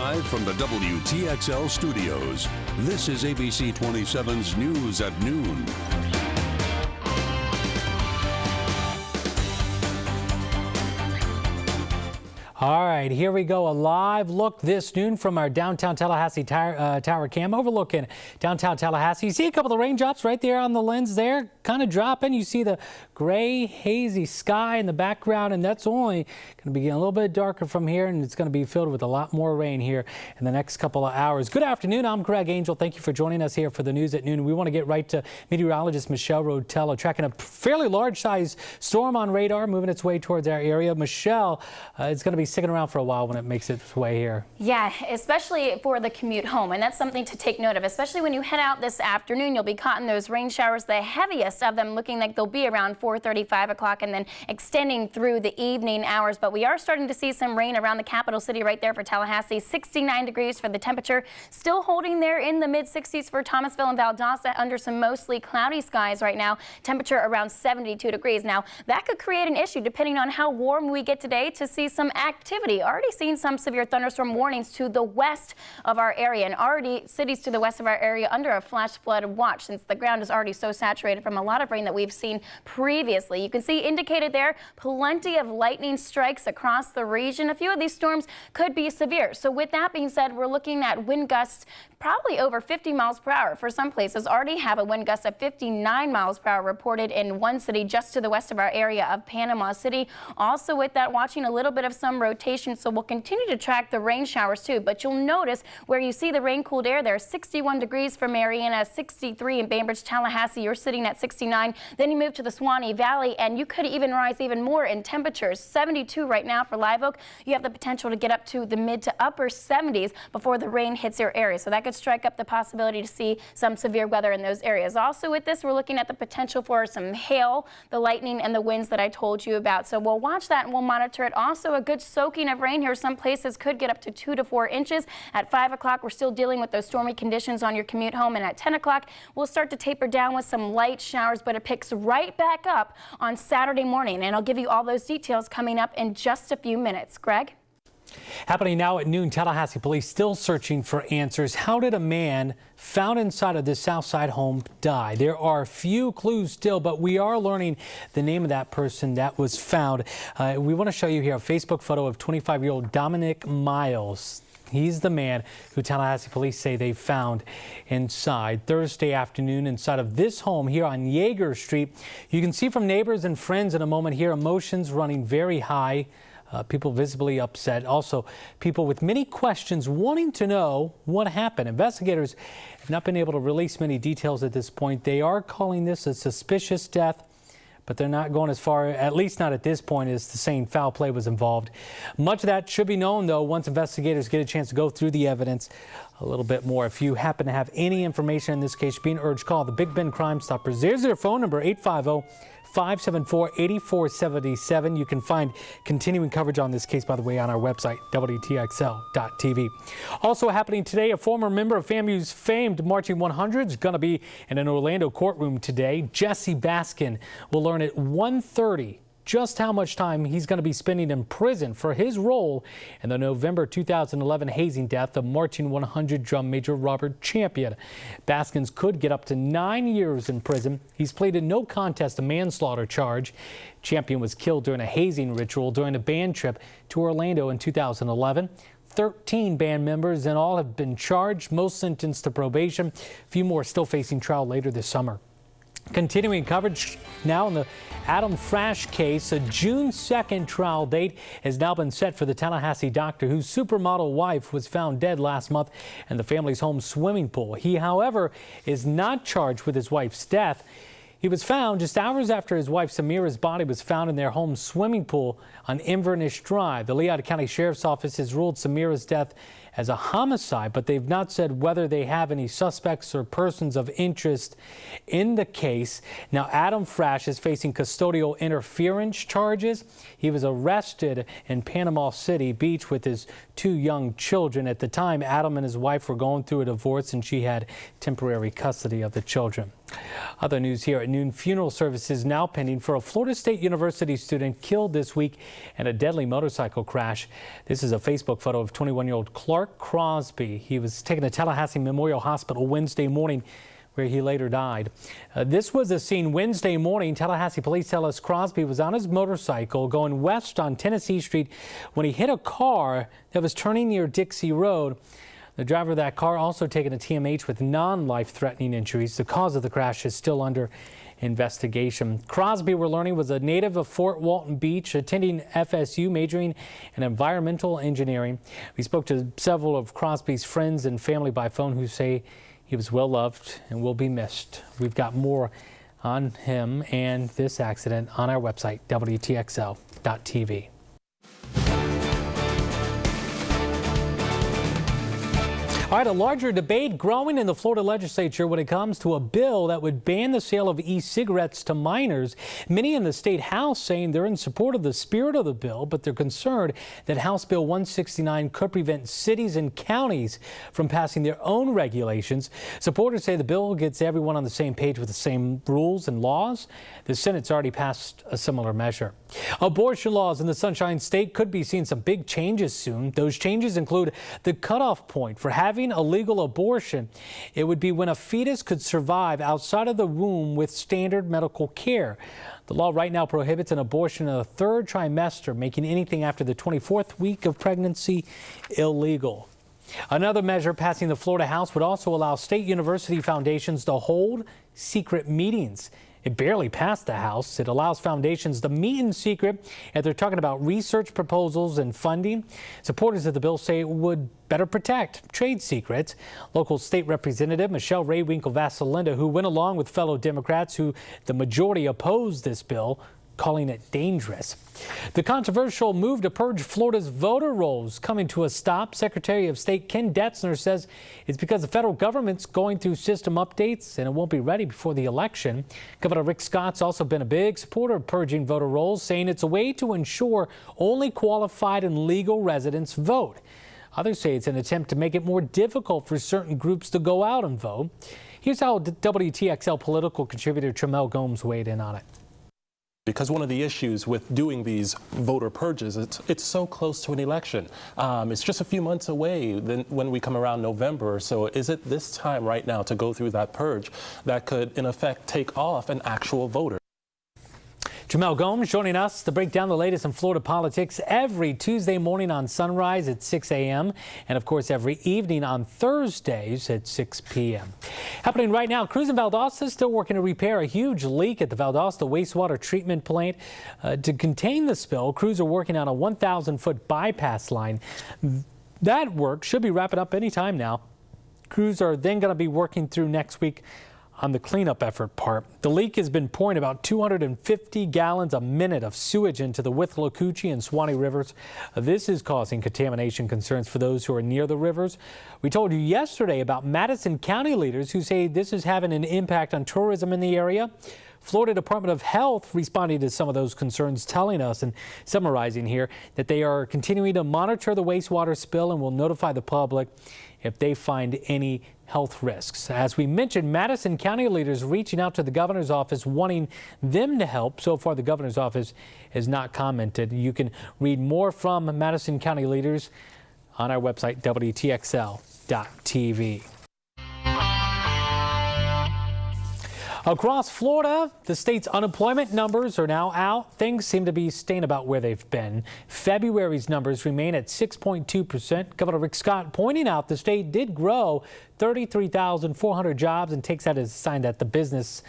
Live from the WTXL studios, this is ABC 27's News at Noon. All right, here we go. A live look this noon from our downtown Tallahassee tower cam overlooking downtown Tallahassee. You see a couple of raindrops right there on the lens there, kind of dropping. You see the gray, hazy sky in the background, and that's only going to be getting a little bit darker from here, and it's going to be filled with a lot more rain here in the next couple of hours. Good afternoon. I'm Greg Angel. Thank you for joining us here for the News at Noon. We want to get right to meteorologist Michelle Rotella, tracking a fairly large-sized storm on radar, moving its way towards our area. Michelle, it's going to be sticking around for a while when it makes its way here. Yeah, especially for the commute home, and that's something to take note of, especially when you head out this afternoon. You'll be caught in those rain showers, the heaviest of them looking like they'll be around 4:30, 5 o'clock, and then extending through the evening hours. But we are starting to see some rain around the capital city right there for Tallahassee. 69 degrees for the temperature, still holding there in the mid-60s for Thomasville and Valdosta under some mostly cloudy skies right now. Temperature around 72 degrees. Now, that could create an issue depending on how warm we get today to see some activity. Already seen some severe thunderstorm warnings to the west of our area, and already cities to the west of our area under a flash flood watch since the ground is already so saturated from a lot of rain that we've seen previously. You can see indicated there plenty of lightning strikes across the region. A few of these storms could be severe. So with that being said, we're looking at wind gusts probably over 50 miles per hour. For some places already have a wind gust of 59 miles per hour reported in one city just to the west of our area of Panama City. Also with that, watching a little bit of some rotation, so we'll continue to track the rain showers too. But you'll notice where you see the rain cooled air there, 61 degrees for Mariana, 63 in Bainbridge, Tallahassee. You're sitting at 69. Then you move to the Swanee Valley and you could even rise even more in temperatures. 72 right now for Live Oak. You have the potential to get up to the mid to upper 70s before the rain hits your area. So that could strike up the possibility to see some severe weather in those areas. Also with this, we're looking at the potential for some hail, the lightning, and the winds that I told you about. So we'll watch that and we'll monitor it. Also a good soaking of rain here. Some places could get up to 2 to 4 inches. At 5 o'clock, we're still dealing with those stormy conditions on your commute home. And at 10 o'clock, we'll start to taper down with some light showers, but it picks right back up on Saturday morning. And I'll give you all those details coming up in just a few minutes. Greg? Happening now at noon, Tallahassee police still searching for answers. How did a man found inside of this Southside home die? There are a few clues still, but we are learning the name of that person that was found. We want to show you here a Facebook photo of 25-year-old Dominic Miles. He's the man who Tallahassee police say they found inside Thursday afternoon inside of this home here on Yeager Street. You can see from neighbors and friends in a moment here, emotions running very high. People visibly upset. Also, people with many questions wanting to know what happened. Investigators have not been able to release many details at this point. They are calling this a suspicious death, but they're not going as far, at least not at this point, as to saying foul play was involved. Much of that should be known, though, once investigators get a chance to go through the evidence a little bit more. If you happen to have any information in this case, you're being urged, call the Big Ben Crime Stoppers. There's their phone number, 850-574-8477. You can find continuing coverage on this case, by the way, on our website, WTXL.tv. Also happening today, a former member of FAMU's famed Marching 100 is going to be in an Orlando courtroom today. Jesse Baskin will learn at 1:30 just how much time he's going to be spending in prison for his role in the November 2011 hazing death of Marching 100 drum major Robert Champion. Baskins could get up to 9 years in prison. He's pleaded no contest to manslaughter charge. Champion was killed during a hazing ritual during a band trip to Orlando in 2011. 13 band members in all have been charged, most sentenced to probation. A few more still facing trial later this summer. Continuing coverage now in the Adam Frash case, a June 2nd trial date has now been set for the Tallahassee doctor whose supermodel wife was found dead last month in the family's home swimming pool. He, however, is not charged with his wife's death. He was found just hours after his wife Samira's body was found in their home swimming pool on Inverness Drive. The Leon County Sheriff's Office has ruled Samira's death as a homicide, but they've not said whether they have any suspects or persons of interest in the case. Now, Adam Frash is facing custodial interference charges. He was arrested in Panama City Beach with his 2 young children. At the time, Adam and his wife were going through a divorce and she had temporary custody of the children. Other news here at noon, funeral services now pending for a Florida State University student killed this week in a deadly motorcycle crash. This is a Facebook photo of 21-year-old Clark Mark Crosby. He was taken to Tallahassee Memorial Hospital Wednesday morning, where he later died. This was a scene Wednesday morning. Tallahassee police tell us Crosby was on his motorcycle going west on Tennessee Street when he hit a car that was turning near Dixie Road. The driver of that car also taken to TMH with non-life-threatening injuries. The cause of the crash is still under investigation. Crosby, we're learning, was a native of Fort Walton Beach, attending FSU, majoring in environmental engineering. We spoke to several of Crosby's friends and family by phone who say he was well loved and will be missed. We've got more on him and this accident on our website, WTXL.tv. All right, a larger debate growing in the Florida legislature when it comes to a bill that would ban the sale of e-cigarettes to minors. Many in the state House saying they're in support of the spirit of the bill, but they're concerned that House Bill 169 could prevent cities and counties from passing their own regulations. Supporters say the bill gets everyone on the same page with the same rules and laws. The Senate's already passed a similar measure. Abortion laws in the Sunshine State could be seeing some big changes soon. Those changes include the cutoff point for having a legal abortion. It would be when a fetus could survive outside of the womb with standard medical care. The law right now prohibits an abortion in the third trimester, making anything after the 24th week of pregnancy illegal. Another measure passing the Florida House would also allow state university foundations to hold secret meetings. It barely passed the House. It allows foundations to meet in secret if they're talking about research proposals and funding. Supporters of the bill say it would better protect trade secrets. Local state representative Michelle Raywinkle-Vasalinda, who went along with fellow Democrats who the majority opposed this bill, calling it dangerous. The controversial move to purge Florida's voter rolls coming to a stop. Secretary of State Ken Detzner says it's because the federal government's going through system updates and it won't be ready before the election. Governor Rick Scott's also been a big supporter of purging voter rolls, saying it's a way to ensure only qualified and legal residents vote. Others say it's an attempt to make it more difficult for certain groups to go out and vote. Here's how WTXL political contributor Tramel Gomes weighed in on it. Because one of the issues with doing these voter purges, it's so close to an election. It's just a few months away then when we come around November. So is it this time right now to go through that purge that could, in effect, take off an actual voter? Tramel Gomes joining us to break down the latest in Florida politics every Tuesday morning on Sunrise at 6 a.m. and, of course, every evening on Thursdays at 6 p.m. Happening right now, crews in Valdosta is still working to repair a huge leak at the Valdosta wastewater treatment plant. To contain the spill, crews are working on a 1,000-foot bypass line. That work should be wrapping up any time now. Crews are then going to be working through next week on the cleanup effort part. The leak has been pouring about 250 gallons a minute of sewage into the Withlacoochee and Swanee rivers. This is causing contamination concerns for those who are near the rivers. We told you yesterday about Madison County leaders who say this is having an impact on tourism in the area. Florida Department of Health responding to some of those concerns, telling us and summarizing here that they are continuing to monitor the wastewater spill and will notify the public if they find any health risks. As we mentioned, Madison County leaders reaching out to the governor's office wanting them to help. So far, the governor's office has not commented. You can read more from Madison County leaders on our website, WTXL.tv. Across Florida, the state's unemployment numbers are now out. Things seem to be staying about where they've been. February's numbers remain at 6.2%. Governor Rick Scott pointing out the state did grow 33,400 jobs and takes that as a sign that the business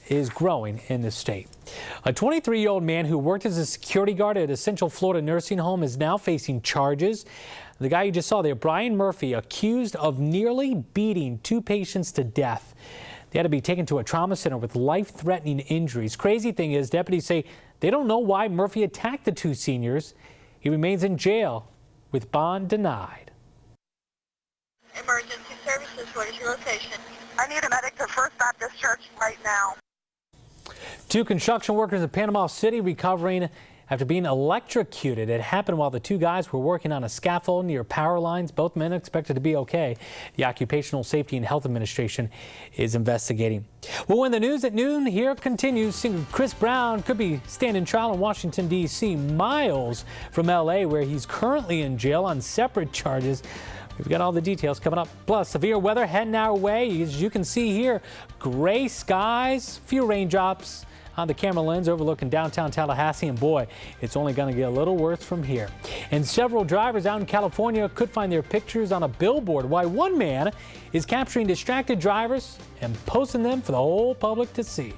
is growing in the state. A 23-year-old man who worked as a security guard at a Central Florida nursing home is now facing charges. The guy you just saw there, Brian Murphy, accused of nearly beating 2 patients to death. They had to be taken to a trauma center with life-threatening injuries. Crazy thing is, deputies say they don't know why Murphy attacked the 2 seniors. He remains in jail with bond denied. Emergency services, what is your location? I need a medic to First Baptist Church right now. 2 construction workers in Panama City recovering after being electrocuted. It happened while the 2 guys were working on a scaffold near power lines. Both men expected to be okay. The Occupational Safety and Health Administration is investigating. Well, when the news at noon here continues, singer Chris Brown could be standing trial in Washington, D.C., miles from L.A., where he's currently in jail on separate charges We've got all the details coming up. Plus, severe weather heading our way. As you can see here, gray skies, few raindrops on the camera lens overlooking downtown Tallahassee, and boy, it's only going to get a little worse from here. And several drivers out in California could find their pictures on a billboard. Why one man is capturing distracted drivers and posting them for the whole public to see.